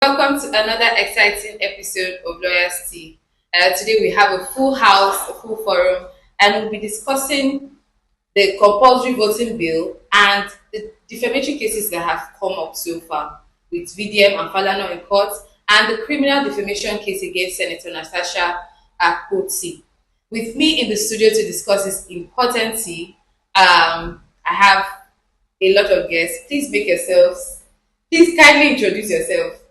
Welcome to another exciting episode of Lawyers Tea. Today we have a full house, a full forum, and we'll be discussing the compulsory voting bill and the defamatory cases that have come up so far with VDM and Falana in court, and the criminal defamation case against Senator Natasha Akpoti. With me in the studio to discuss this important tea, I have a lot of guests. Please kindly introduce yourself.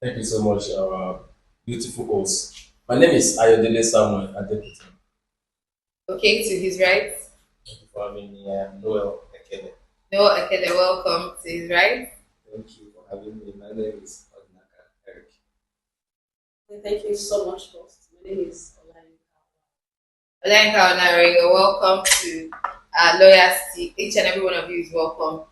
Thank you so much, our beautiful host. My name is Ayodele Samuel Adepitan. Okay, to his right. Thank you for having me. I am Noel Ekele. Noel Ekele, welcome to his right. Thank you for having me. My name is Odinaka Eric. Thank you so much, host. My name is Olayinka. Olayinka, Olaore, you're welcome to Lawyers Tea. Each and every one of you is welcome.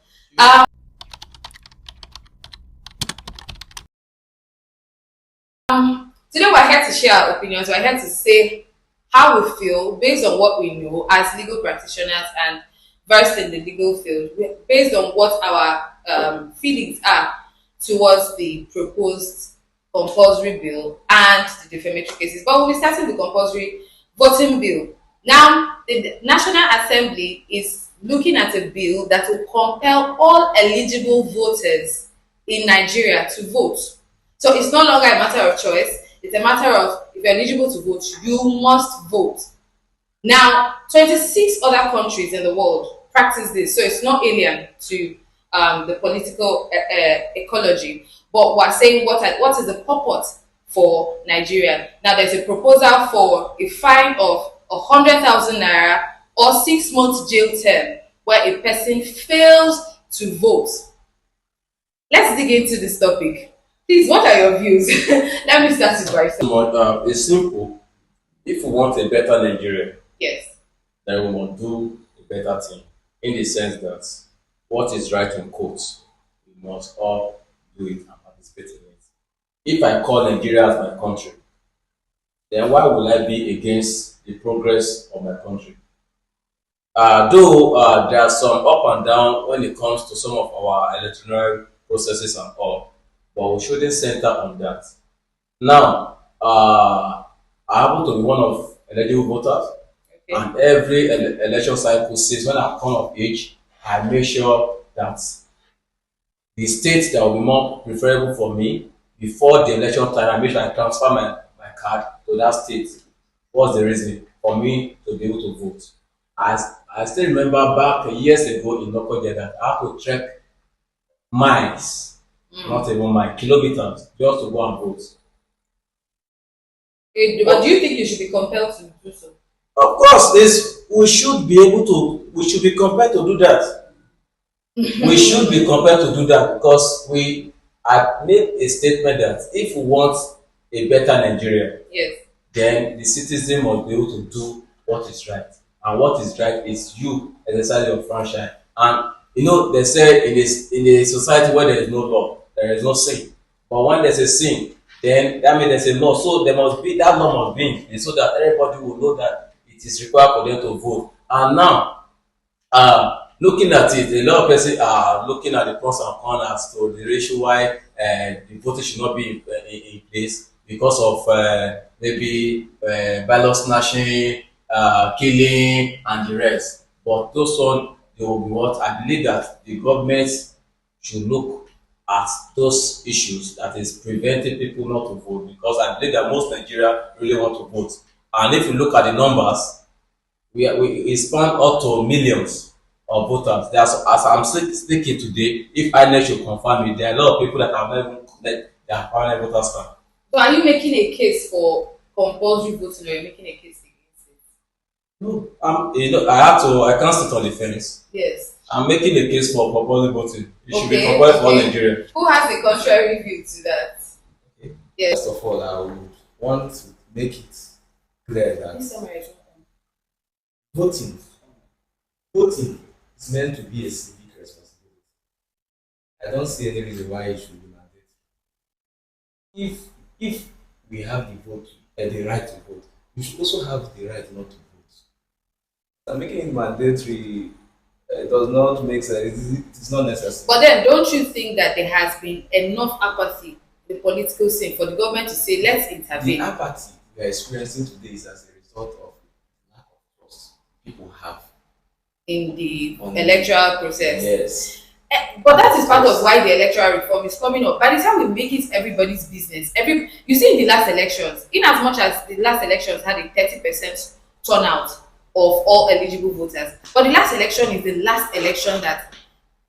Today we're here to share our opinions. We're here to say how we feel based on what we know as legal practitioners and versed in the legal field, based on what our feelings are towards the proposed compulsory bill and the defamatory cases. But we'll be starting the compulsory voting bill. Now, the National Assembly is looking at a bill that will compel all eligible voters in Nigeria to vote. So it's no longer a matter of choice. It's a matter of, if you're eligible to vote, you must vote. Now, 26 other countries in the world practice this, so it's not alien to the political ecology. But we're saying what is the purpose for Nigeria? Now, there's a proposal for a fine of 100,000 naira or 6 months jail term where a person fails to vote. Let's dig into this topic. Please, what are your views? Let me start with myself. It's simple. If we want a better Nigeria, Yes. then we must do a better thing. In the sense that what is right in courts, we must all do it and participate in it. If I call Nigeria as my country, then why will I be against the progress of my country? Though there are some up and down when it comes to some of our electoral processes and all, but we shouldn't center on that. Now, I happen to be one of eligible voters, Okay. and every election cycle since when I come of age, I make sure that the state that will be more preferable for me before the election time, I make sure I transfer my card to that state. What's the reason for me to be able to vote? I still remember back years ago in Okoje that I had to trek miles, not even my kilometers, just to go and vote. But do you think you should be compelled to do so? Of course, we should be compelled to do that. We should be compelled to do that because I made a statement that if we want a better Nigeria, Yes. then the citizen must be able to do what is right. And what is right is you exercise your franchise. And they say in a society where there is no law, there is no sin. But when there's a sin, then that means there's a law. So that law must be in place so that everybody will know that it is required for them to vote. And now, looking at it, a lot of persons are looking at the pros and cons to the ratio why the voting should not be in place because of maybe ballot snatching, killing, and the rest. But those one, they will be what I believe that the government should look at those issues that is preventing people not to vote, because I believe that most Nigeria really want to vote. And if you look at the numbers, we span up to millions of voters. As I'm speaking today, if INEC should confirm it, there are a lot of people that have never collected their final voters card. So are you making a case for compulsory voting, or are you making a case against it? No, I can't sit on the fence. Yes. I'm making a case for compulsory voting. It should be compulsory for all Nigeria. Who has a contrary view to that? Okay. Yes. First of all, I would want to make it clear that voting is meant to be a civic responsibility. I don't see any reason why it should be mandated. If we have the right to vote, we should also have the right not to vote. I'm making it mandatory. It does not make sense. It's not necessary. But then, don't you think that there has been enough apathy the political scene for the government to say, let's The intervene apathy we are experiencing today is as a result of lack of trust people have in the on electoral process. yes. But that is part of why the electoral reform is coming up. By the time we make it everybody's business, you see in the last elections, in as much as the last elections had a 30% turnout of all eligible voters, but the last election is the last election that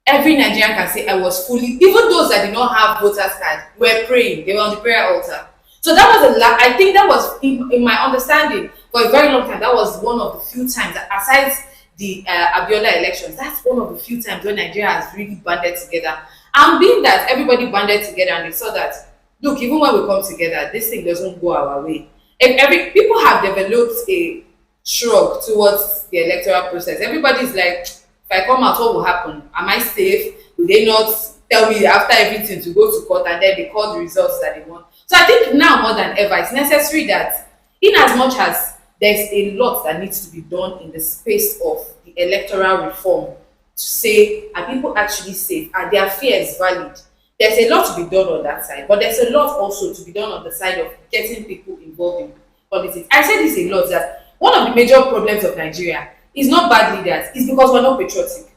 every Nigerian can say I was fully, even those that did not have voters card were praying, they were on the prayer altar. So that was I think that was in my understanding for a very long time. That was one of the few times that aside the Abiola elections, that's one of the few times when Nigeria has really banded together. And being that everybody banded together and they saw that, look, even when we come together, this thing doesn't go our way. People have developed a shrug towards the electoral process. Everybody's like, if I come out, what will happen? Am I safe? Will they not tell me after everything to go to court and then they call the results that they want? So I think now more than ever, it's necessary that in as much as there's a lot that needs to be done in the space of the electoral reform to say, are people actually safe? Are their fears valid? There's a lot to be done on that side, but there's a lot also to be done on the side of getting people involved in politics. I said this a lot, that one of the major problems of Nigeria is not bad leaders, it's because we're not patriotic.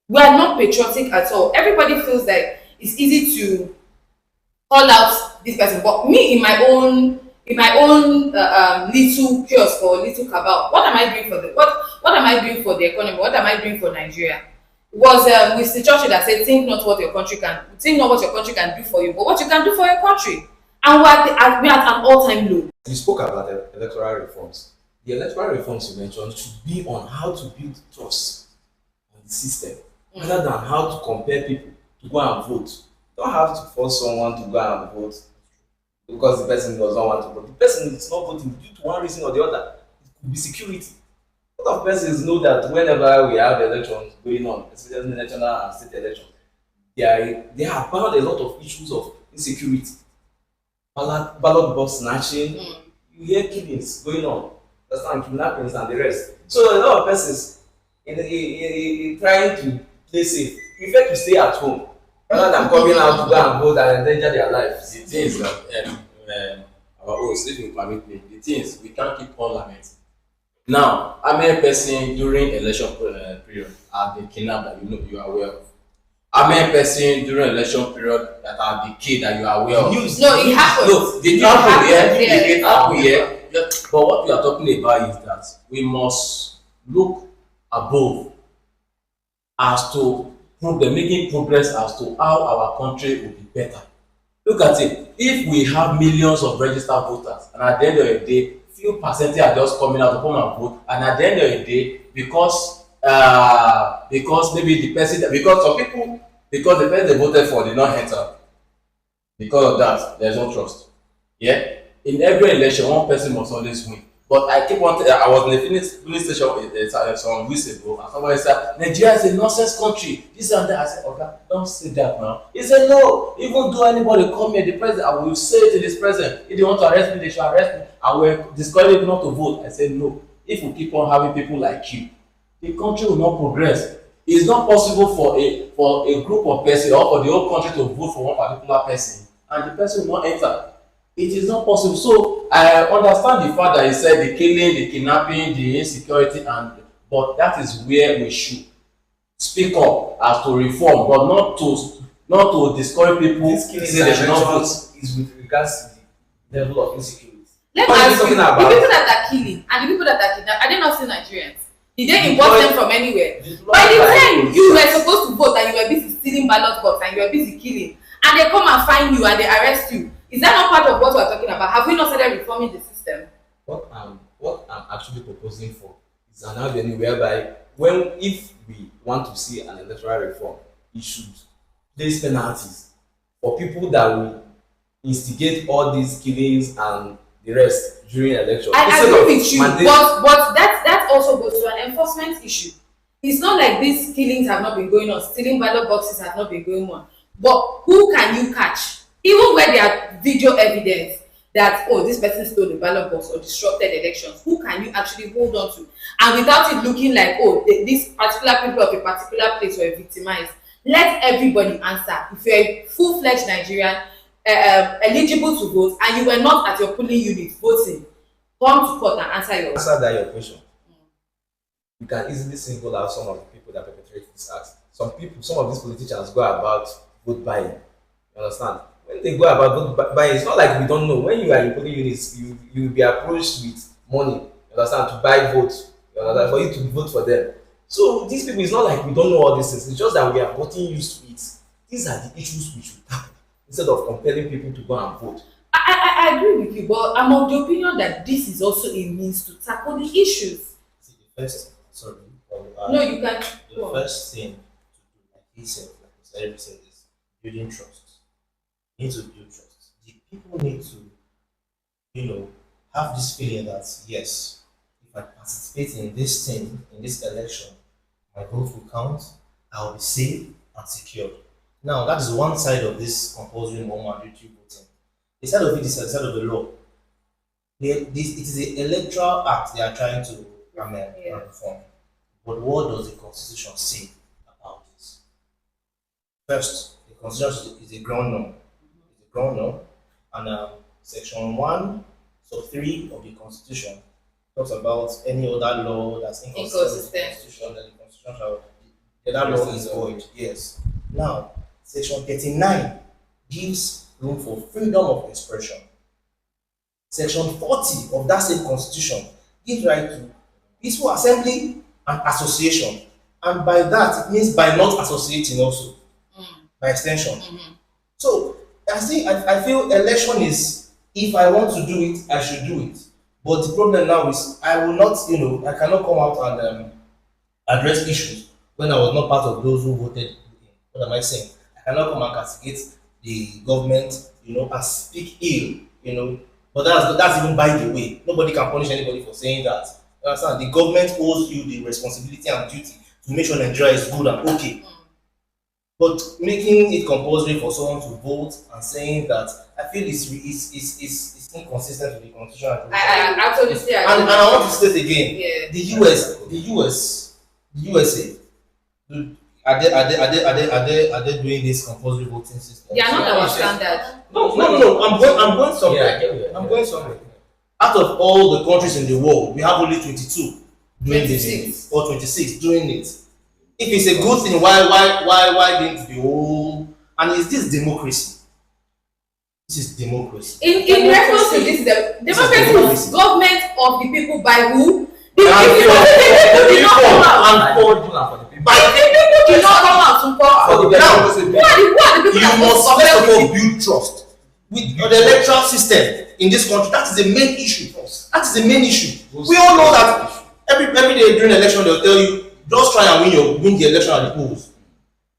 We are not patriotic at all. Everybody feels like it's easy to call out this person, but me in my own little kiosk or little cabal, what am I doing for what am I doing for the economy? What am I doing for Nigeria? It was Mr. Churchill that said, think not what your country can do for you, but what you can do for your country. And we're at an all-time low. You spoke about the electoral reforms. The electoral reforms you mentioned should be on how to build trust on the system, rather than how to compare people to go and vote. You don't have to force someone to go and vote because the person does not want to vote. The person is not voting due to one reason or the other. It could be security. A lot of persons know that whenever we have elections going on, especially national and state elections, they are about a lot of issues of insecurity, ballot box snatching. You hear killings going on, kidnappings and the rest. So a lot of persons in trying to play safe prefer to stay at home rather than coming out to go and vote and endanger their lives. The thing is that our host, if you permit me, the thing is we can't keep on lamenting. Now, how many person during election period are been kidnapped that you are aware of? How many person during election period that are the kid that you are aware of? No, it happens. No, it happen here. But what we are talking about is that we must look above as to making progress as to how our country will be better. Look at it. If we have millions of registered voters, and at the end of the day, few percentage are just coming out to come and vote, and at the end of the day, because maybe the person because some people because the person they voted for did not enter, because of that, there's no trust. Yeah, in every election, one person must always win. But I keep wanting. I was in a filling station some weeks ago, and somebody said, Nigeria is a nonsense country. This and that. I said, okay, don't say that now. He said, no, even though anybody come here, the president, I will say to this president, if they want to arrest me, they should arrest me. And we're discouraged not to vote. I said, no, if we keep on having people like you, the country will not progress. It's not possible for a group of persons or for the whole country to vote for one particular person, and the person will not enter. It is not possible. So I understand the fact that he said the killing, the kidnapping, the insecurity, but that is where we should speak up as to reform, but not to discourage people. This killing that you mentioned is with regards to the level of insecurity. Let me ask you, the people that are killing and the people that are kidnapped, are they not still Nigerians? Did they import them from anywhere? By the time you were supposed to vote and you were busy stealing ballot box and you were busy killing, and they come and find you and they arrest you, is that not part of what we're talking about? Have we not started reforming the system? What I'm actually proposing for is an avenue whereby if we want to see an electoral reform, it should place penalties for people that will instigate all these killings and the rest during elections. I agree with you, but that also goes to an enforcement issue. It's not like these killings have not been going on, stealing ballot boxes have not been going on. But who can you catch? Even where there are video evidence that, oh, this person stole the ballot box or disrupted elections, who can you actually hold on to? And without it looking like, oh, these particular people of a particular place were victimized, let everybody answer. If you're a full-fledged Nigerian, eligible to vote and you were not at your polling unit voting, come to court and answer your Answer that your question. You can easily single out some of the people that perpetrate this act. Some of these politicians go about vote buying. You understand? When they go about vote buying, it's not like we don't know. When you are in polling units, you will be approached with money. You understand? To buy votes. You understand? For you to vote for them. So these people, it's not like we don't know all these things. It's just that we have gotten used to it. These are the issues we should tackle instead of compelling people to go and vote. I agree with you, but I'm of the opinion that this is also a means to tackle the issues. See, the first, sorry, No, you can. the first thing to do, like he said, like Mr. said, is building trust. You need to build trust. The people need to, have this feeling that yes, if I participate in this thing, in this election, my vote will count, I will be safe and secured. Now, that is one side of this compulsory or mandatory voting. The side of it is the side of the law. It is an electoral act they are trying to amend and reform. But what does the Constitution say about this? First, the Constitution is a ground norm. It's a ground norm. And Section 1, sub 3 of the Constitution talks about any other law that's inconsistent with the Constitution, that the Constitution shall, that law is void. Yes. Now, Section 39 gives room for freedom of expression. Section 40 of that same Constitution gives right to peaceful assembly and association. And by that, it means by not associating also, by extension. So, I feel election is, if I want to do it, I should do it. But the problem now is, I will not, I cannot come out and address issues when I was not part of those who voted. What am I saying? I cannot come and castigate the government, and speak ill, But that's even by the way. Nobody can punish anybody for saying that. You understand? The government owes you the responsibility and duty to make sure Nigeria is good and okay. But making it compulsory for someone to vote and saying that, I feel it's inconsistent with the Constitution. I absolutely agree. And I want to state again, Yeah. the USA, are they doing this compulsory voting system? They are not our standard. No. I'm going somewhere. Yeah, I'm going somewhere. Out of all the countries in the world, we have only 22 doing this, or 26 doing it. If it's a good thing, why didn't the whole? And is this democracy? This is democracy. In reference to this, the democracy is government of the people by who? The And people did not come out. For the people. But the people did not come out to power. Now, Who are the people you that must vote first of for all them? build trust with the electoral system in this country. That is the main issue. That is the main issue. We all know that every day during election they'll tell you just try and win the election at the polls.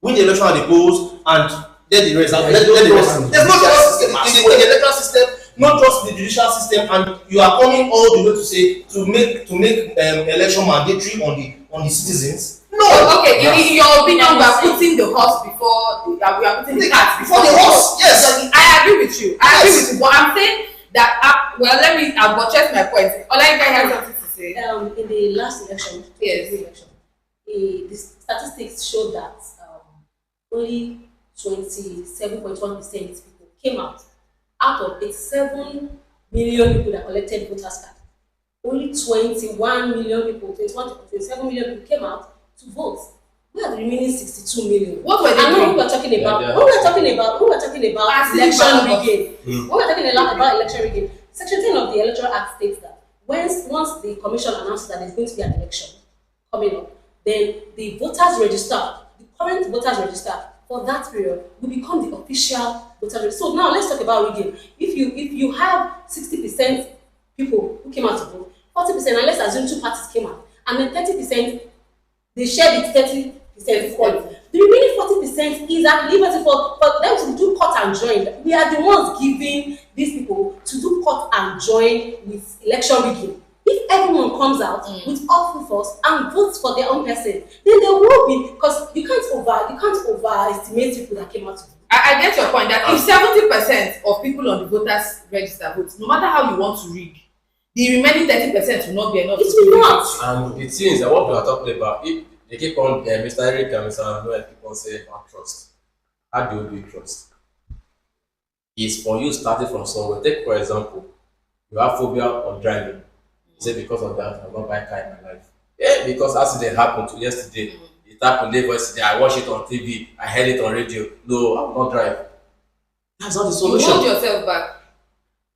Win the election at the polls and get the result. Let the result. There's no trust in the electoral system, not just the judicial system, and you are coming all the way to say to make election mandatory on the citizens. No. Okay, in your opinion, we are putting the horse before we are putting the cat Before the horse. Yes. I agree with you. But I'm saying that let me buttress my point. Olayinka has something to say. In the last election, Yes. the statistics showed that only 27.1% people came out of 87 million people that collected voters card. Only 21 million people, 27 million people came out to vote. We are the remaining 62 million. What were they I know doing? what we are talking about. Yeah, When we are talking about election rigging. When we are talking about election rigging, Section 10 of the Electoral Act states that once the commission announces that there's going to be an election coming up, then the voters register, the current voters register for that period will become the official voters register. So now let's talk about rigging. If you have 60% people who came out to vote, 40%, and let's assume two parties came out, and then 30% they shared it 30% equally. The remaining 40% is at liberty for them to do cut and join. We are the ones giving these people to do cut and join with election rigging. If everyone comes out with all full force and votes for their own person, then there will be, because you can't overestimate people that came out to vote. I get your point that if 70% of people on the voters register vote, no matter how you want to rig, the remaining 30% will not be enough. It will not. And the things that what we are talking about, if they keep on, Mr. Eric and Mr. Noel keep on saying about trust. How do you build trust? is for you starting from somewhere. Take for example, you have phobia of driving. You say because of that, I'm not buying car in my life. Yeah, because accident happened to yesterday. It happened yesterday. I watched it on TV. I heard it on radio. No, I will not drive. That's not the You solution. hold yourself back.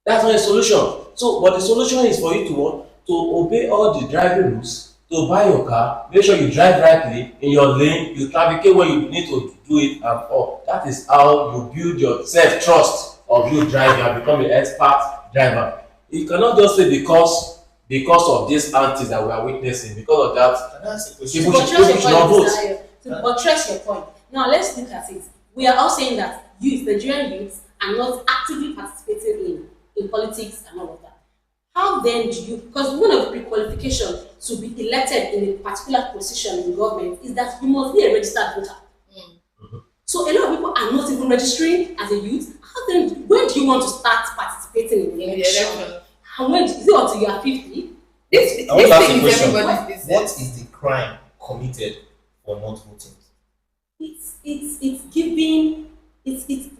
That's not a solution. So, but the solution is for you to what? To obey all the driving rules, to buy your car, make sure you drive rightly in your lane, you navigate when you need to do it, and all. That is how you build your self-trust of you driving and become an expert driver. You cannot just say because of these antics that we are witnessing, because of that, That's the people question. should not vote. To buttress your point. Now let's look at it. We are all saying that Nigerian youths are not actively participating in politics and all of that. How then do you, because one of the pre-qualifications to be elected in a particular position in government is that you must be a registered voter. So a lot of people are not even registering as a youth. How then, when do you want to start participating in the election? And when, is it until you are 50? This I want to ask thing a is question. everybody's What business. is the crime committed for not voting? It's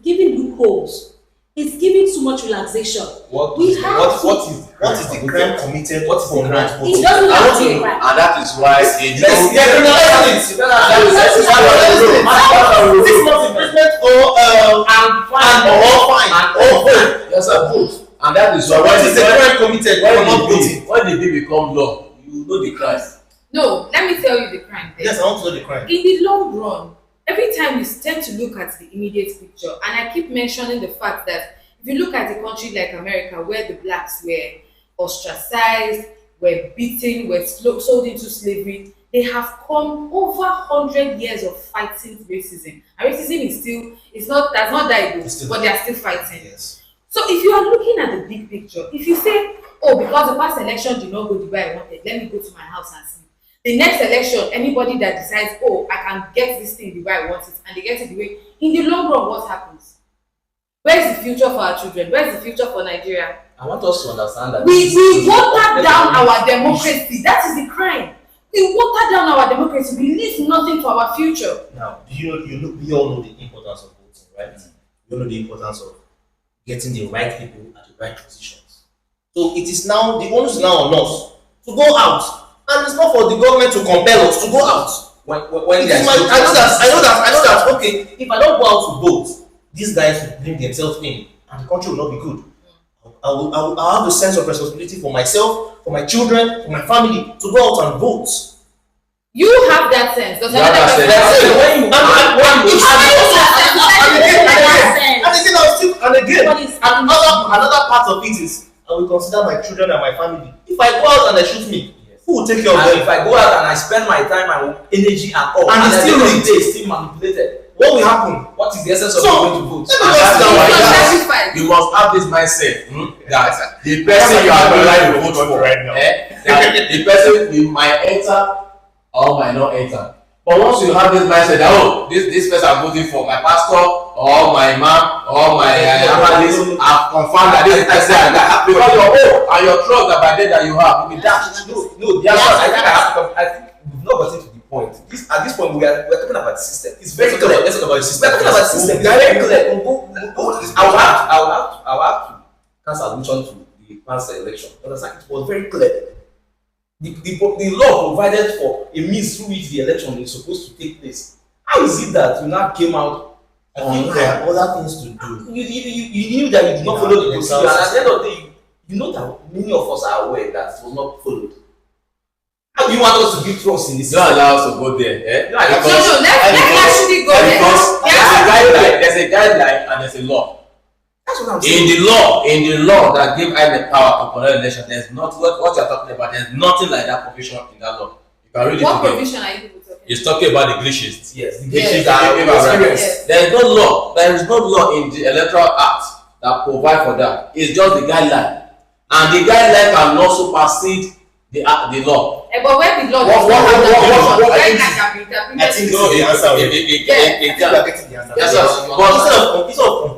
giving loopholes. It's giving too much relaxation. What We is have to- the crime committed for not It voting? doesn't have to Okay, be right. and that is why Six months imprisonment or fine. yes, sir, vote. And that is So why what is the crime committed for not voting? when the bill become law, you know the crime. No, let me tell you the crime there. Yes, I want to know the crime. In the long run, every time you tend to look at the immediate picture, and I keep mentioning the fact that if you look at a country like America, where the blacks were ostracized, were beaten, were sold into slavery, they have come over 100 years of fighting racism. And racism is still, that's not died, but they are still fighting. Yes. So if you are looking at the big picture, if you say, oh, because the past election did not go the way I wanted, let me go to my house and sleep. The next election, anybody that decides, oh, I can get this thing the way I want it, and they get it the way, in the long run, what happens? Where's the future for our children? Where's the future for Nigeria? I want us to understand that We water down our democracy. That is the crime. We water down our democracy. We leave nothing to our future. Now, we all know the importance of voting, right? We all know the importance of getting the right people at the right positions. So it is now, the onus is now on us to go out. And it's not for the government to compel us to go out. when I know that, okay, if I don't go out to vote, these guys will bring themselves in and the country will not be good. I'll have a sense of responsibility for myself, for my children, for my family to go out and vote. You have that sense. Does You have that sense. another person? Another part of it is I will consider my children and my family. If I go out and they shoot me, who will take care of them? if I go out and I spend my time and energy and all, And it's still rigged. still manipulated, What will happen? what is the essence of So, going to vote? let me And just that's tell why you that. you must have this mindset that the person you are going to vote for, that the person you might enter or might not enter. But once you have this mindset that this person I'm voting for, my pastor or my imam or my evangelist, I've confirmed that this person and that, because your hope and your trust that by then that you have will be dashed. No, yes, I think we've not gotten to the point. At this point, we're talking about the system. It's very clear. Let's talk about the system. We're talking about the system. It's very clear. I will have to cancel admission to the past election. Understand? It was very clear. The law provided for a means through which the election is supposed to take place. How is it that you now came out? I think there are other things to do. You knew that you did not follow the procedure, and at the end of the day, you know that many of us are aware that it was not followed. How do you want us to give trust in this? Don't allow us to go there. No, let's actually go there. Because there's a guideline and there's a law. That's what I'm saying. In the law that give INEC power to conduct election, there's not what you're talking about. There's nothing like that provision in that law. You can read it What again. provision are you people talking? It's talking about the glitches. Yes, the Yes. glitches that Yes. are experienced. Yes. There is no law. There is no law in the Electoral Act that provide for that. It's just the guideline, and the guideline cannot supersede the law. But where the law What- guideline can be I think interpreted. so. The answer will be- It I think we are getting the answer. Yes, sir. But instead of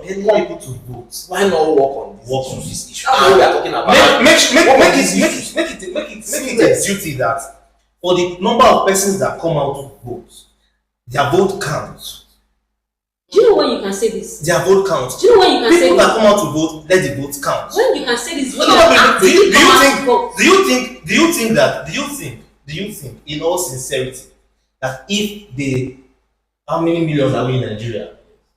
compelling people to vote, Why not work on this issue? That's what we are talking about. Make it a duty that for the number of persons that come out to vote, their vote counts. Do you know when you can say this? Their vote counts. Do you know when you can say People this? that come out to vote, let the vote count. When you can say this, when No, you no, are but do you actively come out to vote. do you think in all sincerity that if the how many millions are we in Nigeria?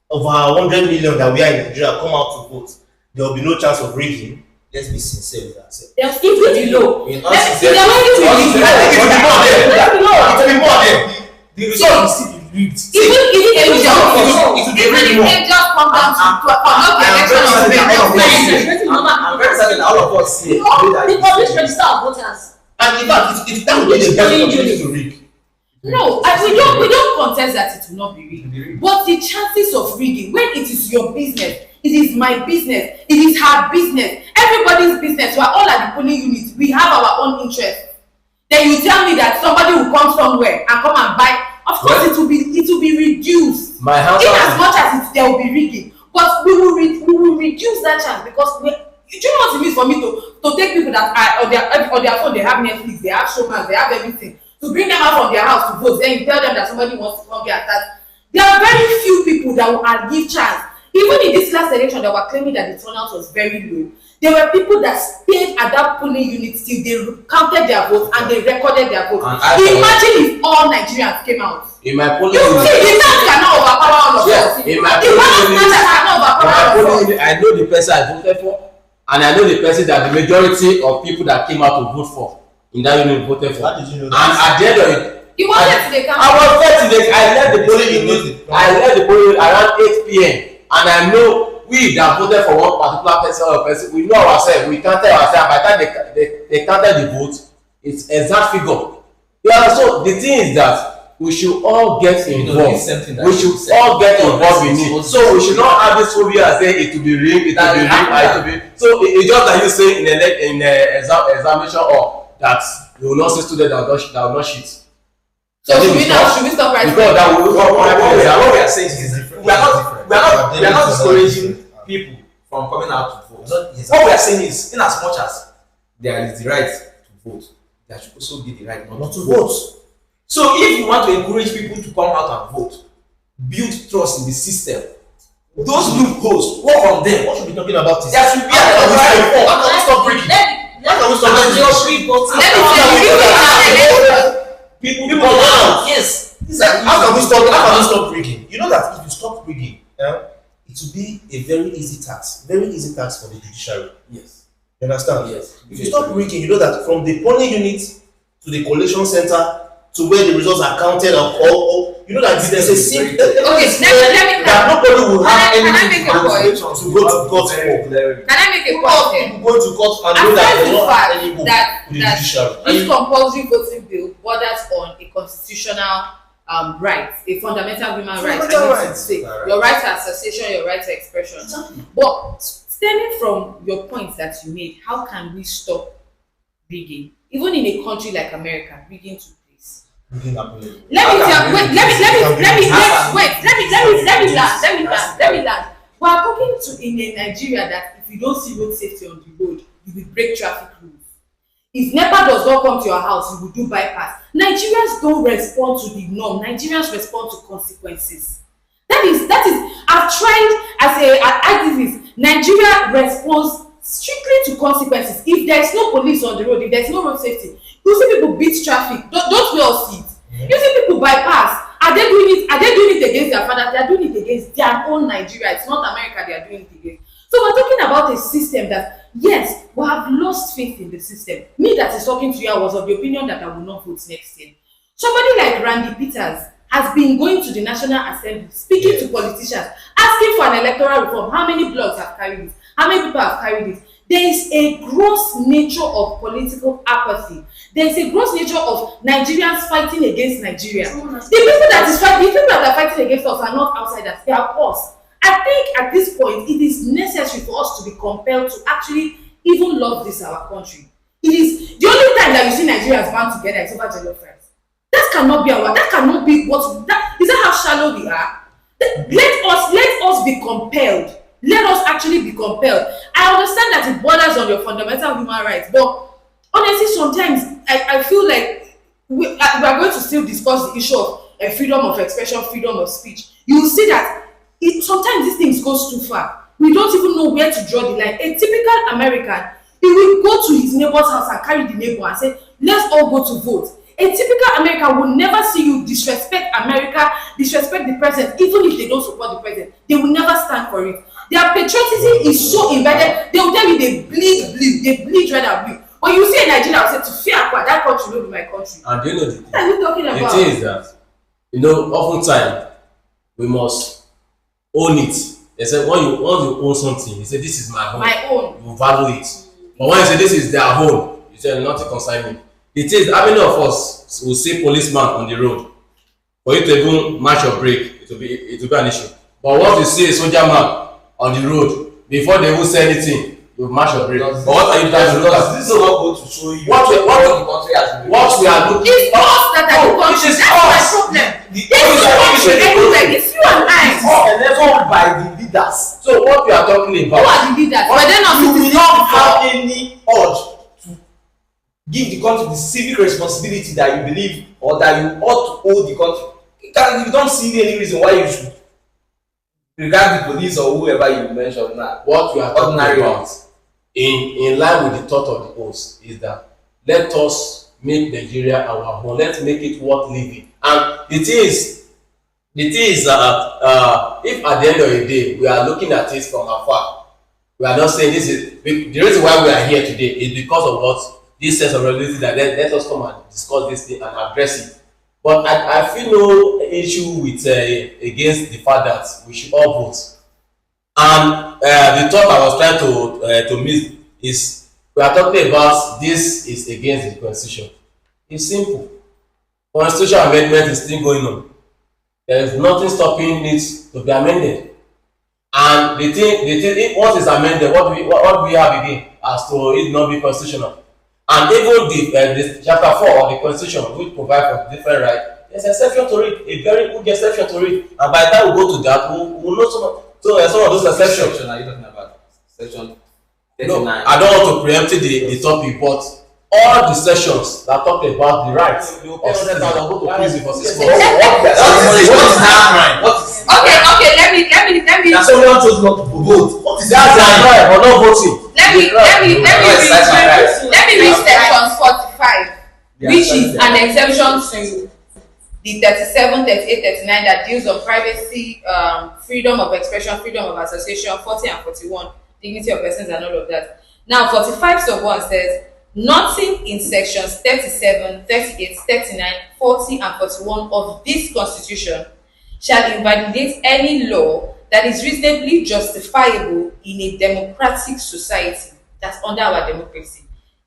Over 100 million that we are in Nigeria come out to vote, there will be no chance of rigging. Let's be sincere with ourselves. There's it will be low. In Let all me see. sincerity, There will be I think it will be more there. Let me know. It will be more there. The result will still be rigged. Even It will be if rigged more. they just come down to conduct the I am election very of certain all of us the here. I'm very certain all of us here. know that The it's public rigged. register of voters. And in fact, if that would be the best opportunity to rig. No, we don't contest that it will not be rigged. But the chances of rigging, when it is your business, it is my business, it is her business, everybody's business, we are all at the polling unit, we have our own interests. Then you tell me that somebody will come somewhere and come and buy. Of course, it will be reduced. My house In as much as there will be rigging, but we will reduce that chance because do you know what it means for me to take people that are on their phone, they have Netflix, they have Showmax, they have everything, to bring them out from their house to vote, then you tell them that somebody wants to come here and start. There are very few people that will give chance. Even in this last election, they were claiming that the turnout was very low. There were people that stayed at that polling unit till they counted their votes and they recorded their votes. Imagine if all Nigerians came out. in my polling You see, the tax cannot overpower all of us. in my The polling balance matter cannot overpower all of us. I know the person I voted for, and I know the person that the majority of people that came out to vote for in that unit voted for. How did you know And that? at the end of it, You wanted to I was there today. I left the polling unit. I left the polling unit around 8 p.m. and I know we that voted for one particular person or person, we know ourselves. We counted ourselves. By the time they counted the vote, it's exact figure. Yeah. So the thing is that we should all get involved. We should all get involved in it. So we should not have this phobia and say it will be rigged, it will be rigged, it will be. So it's just like you say in the examination or that you will not see students that will not cheat. So should we stop right because that will what we are saying is different. We are not discouraging people from coming out to vote. What we are saying is, in as much as there is the right to vote, there should also be the right not to vote. So if you want to encourage people to come out and vote, build trust in the system. Those loopholes, work on them. What should we be talking about is There should be how can we stop rigging? How can we stop rigging? Let me tell you, People come out. Yes. How can we stop rigging? You know that if you stop rigging, it will be a very easy task for the judiciary. Yes. You understand? Yes. If you stop rigging, you know that from the polling unit to the collation center to where the results are counted or you know that there's a simple. Okay, let me that nobody will have Can I anything make a point? to go to court for. Can I make a All point here? people go to court and know that they don't have any hope that with the judiciary. this compulsory voting bill borders on a constitutional right, a fundamental human right. Fundamental right. Your right to association, your right to expression. Exactly. But stemming from your points that you made, how can we stop rigging? Even in a country like America, rigging took place. Let me land. We are talking to in Nigeria that if you don't see road safety on the road, you will break traffic rules. If NEPA does not come to your house, you will do bypass. Nigerians don't respond to the norm. Nigerians respond to consequences. That is. I've tried as an activist. Nigeria responds strictly to consequences. If there is no police on the road, if there is no road safety, you see people beat traffic. Don't we all see it? You see people bypass. Are they doing it against their father? They are doing it against their own Nigeria. It's not America they are doing it against. So we're talking about a system that, yes, we have lost faith in the system. Me that is talking to you, I was of the opinion that I will not vote next year. Somebody like Randy Peters has been going to the National Assembly, speaking to politicians, asking for an electoral reform. How many blogs have carried it? How many people have carried it? There is a gross nature of political apathy. There is a gross nature of Nigerians fighting against Nigeria. The people that are fighting against us are not outsiders, they are us. I think at this point, it is necessary for us to be compelled to actually even love this our country. It is the only time that you see Nigerians band together is over jollof rice. That cannot be what that is that how shallow we are. Let us be compelled. Let us actually be compelled. I understand that it borders on your fundamental human rights, but honestly, sometimes I feel like we are going to still discuss the issue of freedom of expression, freedom of speech. You will see that Sometimes these things goes too far. We don't even know where to draw the line. A typical American, he will go to his neighbor's house and carry the neighbor and say, let's all go to vote. A typical American will never see you disrespect America, disrespect the president, even if they don't support the president. They will never stand for it. Their patriotism is so embedded, they will tell you they bleed blue, they bleed red and blue. When you see a Nigerian, I will say, to fear that country will be my country. And you know the thing? What are you talking about? The thing is that, oftentimes we must own it. They say once you own something, you say this is my own. My own. You value it. But when you say this is their own, you say nothing concern me. It is how many of us will see policeman on the road? For you to even match your brake, it will be an issue. But once you see a soldier man on the road, before they will say anything, you match your brake. But what are you trying to look at? This is not going to show you what the country has been. we are looking It's us that are the country. That's my problem. It's everywhere. It's you and I. Elected by the leaders. So what we are talking Who about? are the leaders? But they're not You will citizens not before. have any urge to give the country the civic responsibility that you believe or that you ought to owe the country. You don't see any reason why you should regard the police or whoever you mentioned now. What we are talking Ordinary about, in line with the thought of the host, is that let us make Nigeria our home. Let's make it worth living. And the thing is that if at the end of the day we are looking at it from afar, we are not saying this is the reason why we are here today is because of what this sense of responsibility that let us come and discuss this thing and address it. But I feel no issue with against the fact that we should all vote. And the thought I was trying to miss is we are talking about this is against the constitution. It's simple. Constitutional amendment is still going on. There is nothing stopping it to be amended. And the thing if once it's amended, what do we have again as to it not be constitutional? And even the chapter 4 of the constitution, which provide for different rights, there's an exception to it, a very good exception to it. And by the time we go to that, we'll know some of those exceptions. Section are you talking about? Section 39. No, I don't want to preempt the topic, but all the sections that talk about the rights of citizens are going to prison for 6 months. Okay, let me. That someone chose not to vote. What is That's that? right, or not voting. Let me read section 45, which is an exemption to the 37, 38, 39 that deals on privacy, freedom of expression, freedom of association, 40 and 41, dignity of persons and all of that. Now, 45 sub 1 says, nothing in sections 37, 38, 39, 40 and 41 of this constitution shall invalidate any law that is reasonably justifiable in a democratic society. That's under our democracy.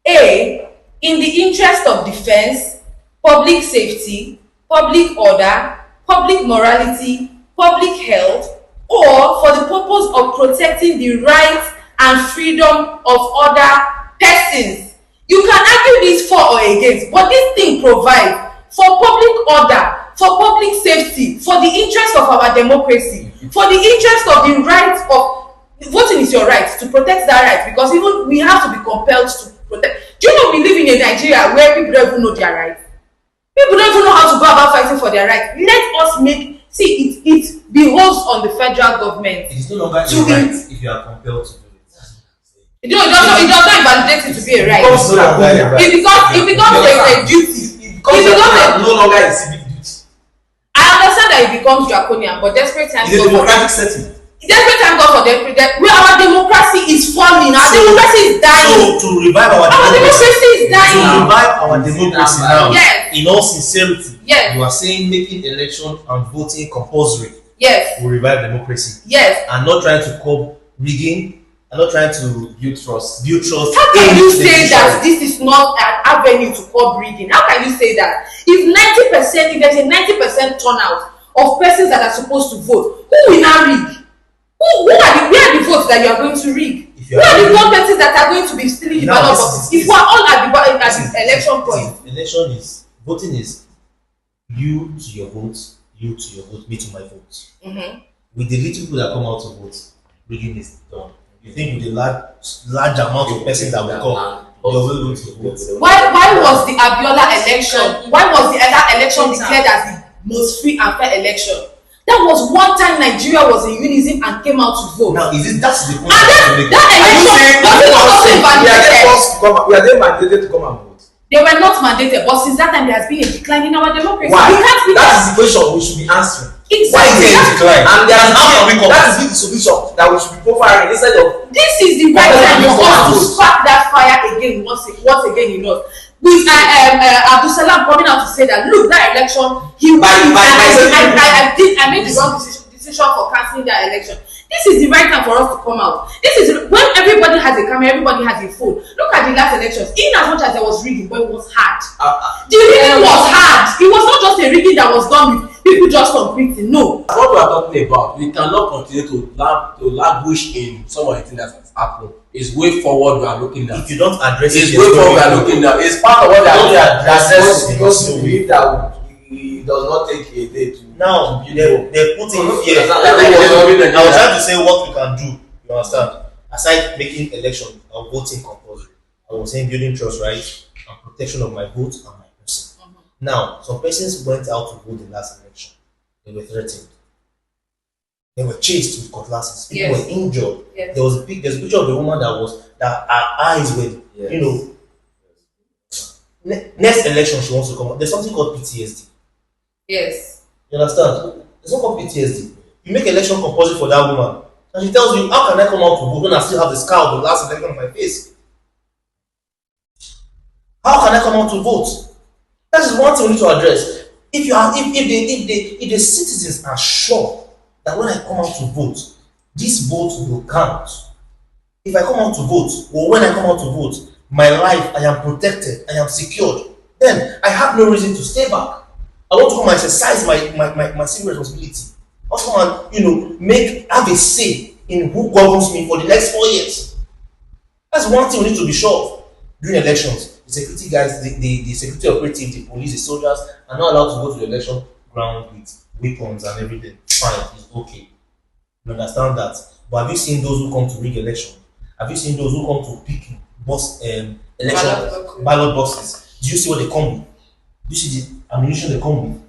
A, in the interest of defense, public safety, public order, public morality, public health, or for the purpose of protecting the rights and freedom of other persons. You can argue this for or against, but this thing provides for public order, for public safety, for the interest of our democracy, for the interest of the rights of voting is your right to protect that right, because even we have to be compelled to protect. Do you know we live in a Nigeria where people don't even know their rights? People don't even know how to go about fighting for their rights. Let us it behoves on the federal government. It is no longer a right if you are compelled to do it. It does not invalidate it to be a right. It becomes a duty. No longer a civic duty. I understand that it becomes draconian, but desperate times. It's a democratic setting. Desperate time God for them. Where our democracy is falling, our democracy is dying. So to revive our democracy is dying. To revive our democracy now. Yes. In all sincerity. Yes. You are saying making election and voting compulsory. Yes. Will revive democracy. Yes. And not trying to curb rigging. And not trying to Build trust. How can you say that this is not an avenue to curb rigging? How can you say that? If there's a 90% turnout of persons that are supposed to vote, who will now rig? Where are the votes that you are going to rig? Who are the persons that are going to be stealing the ballot boxes? If we are all at the election point. Voting is you to your vote, me to my vote. Mm-hmm. With the little people that come out to vote, rigging is done. You think with the large amount of persons that will come, you're going to vote. Why was the Abiola election? Why was the other election declared as the most free and fair election? That was one time Nigeria was in unison and came out to vote. Now, that's the point. And that election we are then mandated to come and vote? they were not mandated, but since that time there has been a decline in our democracy. Why? We can't be That is the question we should be answering. exactly. Why is there a decline? And there is How can we come? that is the solution that we should be profiling instead of This is the right time for us to spark that fire again once again in us. With Abdul Salam coming out to say that look, that election he won. I made the wrong decision for cancelling that election. This is the right time for us to come out. This is when everybody has a camera, everybody has a phone. Look at the last elections. In as much as there was rigging, but it was hard. The rigging was hard. It was not just a rigging that was done with people just competing. No. What we are talking about, we cannot continue to languish in some of the things that has happened. It's way forward we are looking at. If you don't address It's it, way forward we are looking at. It's part of what we are looking at. because you believe that it does not take a day to now they're putting fear. I I was trying to say what we can do. You understand? Aside making election and voting compulsory, I was saying building trust, right, and protection of my vote and my person. Now, some persons went out to vote the last election. They were threatened. They were chased with cutlasses. People were injured. Yes. There's a picture of a woman that her eyes were, next election she wants to come out. There's something called PTSD. Yes. You understand? It's not called PTSD. You make election compulsory for that woman, and she tells you, how can I come out to vote when I still have the scar of the last election on my face? How can I come out to vote? That is one thing we need to address. If the citizens are sure that when I come out to vote, this vote will count. If I come out to vote, or when I come out to vote, my life, I am protected, I am secured, then I have no reason to stay back. I want to come and exercise my civil responsibility. I want to come and have a say in who governs me for the next 4 years. That's one thing we need to be sure of during elections. The security guys, the security operative, the police, the soldiers are not allowed to go to the election ground with weapons and everything. Fine, it's okay. You understand that. But have you seen those who come to rig election? Have you seen those who come to pick election ballot boxes? Do you see what they come with? Do you see the ammunition they come with?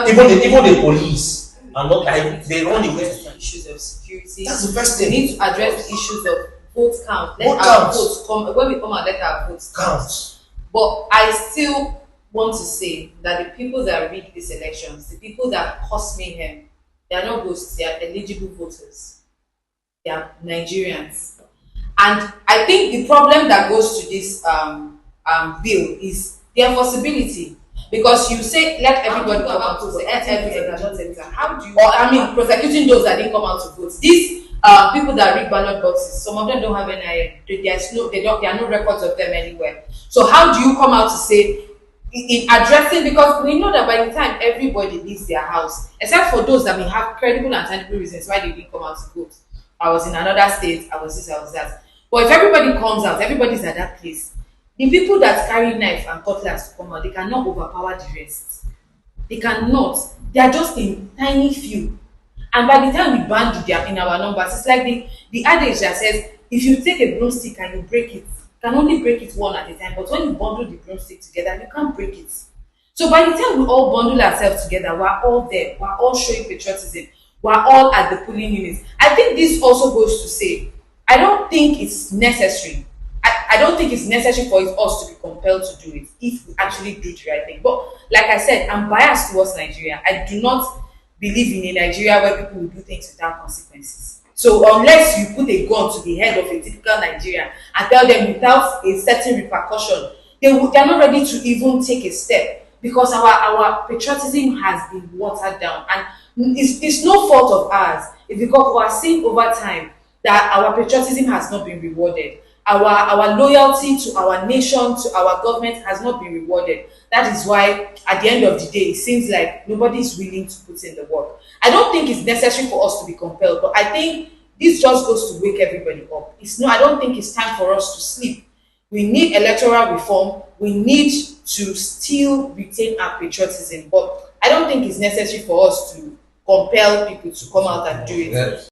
Even the police are not they run away. Issues of security. That's the first We thing. need to address the issues of vote count. Let Vote our count. votes come when we come and let our votes count. Count. But I still want to say that the people that rig these elections, the people that cause mayhem, they are not ghosts, they are eligible voters. They are Nigerians. And I think the problem that goes to this bill is the enforceability. Because you say let everybody come out to say how do you prosecuting those that didn't come out to vote. These people that rig ballot boxes, some of them don't have any there are no records of them anywhere. So how do you come out to say in addressing, because we know that by the time everybody leaves their house, except for those that may have credible and tangible reasons why they didn't come out to vote. I was in another state, I was this, I was that. But if everybody comes out, everybody's at that place. The people that carry knife and cutlass to come out, they cannot overpower the rest. They cannot. They are just a tiny few. And by the time we band in our numbers, it's like the adage that says, if you take a broomstick and you break it, you can only break it one at a time. But when you bundle the broomstick together, you can't break it. So by the time we all bundle ourselves together, we're all there. We're all showing patriotism. We're all at the polling units. I think this also goes to say, I don't think it's necessary. I don't think it's necessary for us to be compelled to do it if we actually do the right thing. But like I said, I'm biased towards Nigeria. I do not believe in a Nigeria where people will do things without consequences. So unless you put a gun to the head of a typical Nigerian and tell them without a certain repercussion, they're not ready to even take a step, because our patriotism has been watered down. And it's no fault of ours. It's because we are seeing over time that our patriotism has not been rewarded. Our loyalty to our nation, to our government has not been rewarded. That is why at the end of the day, it seems like nobody is willing to put in the work. I don't think it's necessary for us to be compelled, but I think this just goes to wake everybody up. I don't think it's time for us to sleep. We need electoral reform. We need to still retain our patriotism, but I don't think it's necessary for us to compel people to come out and do it.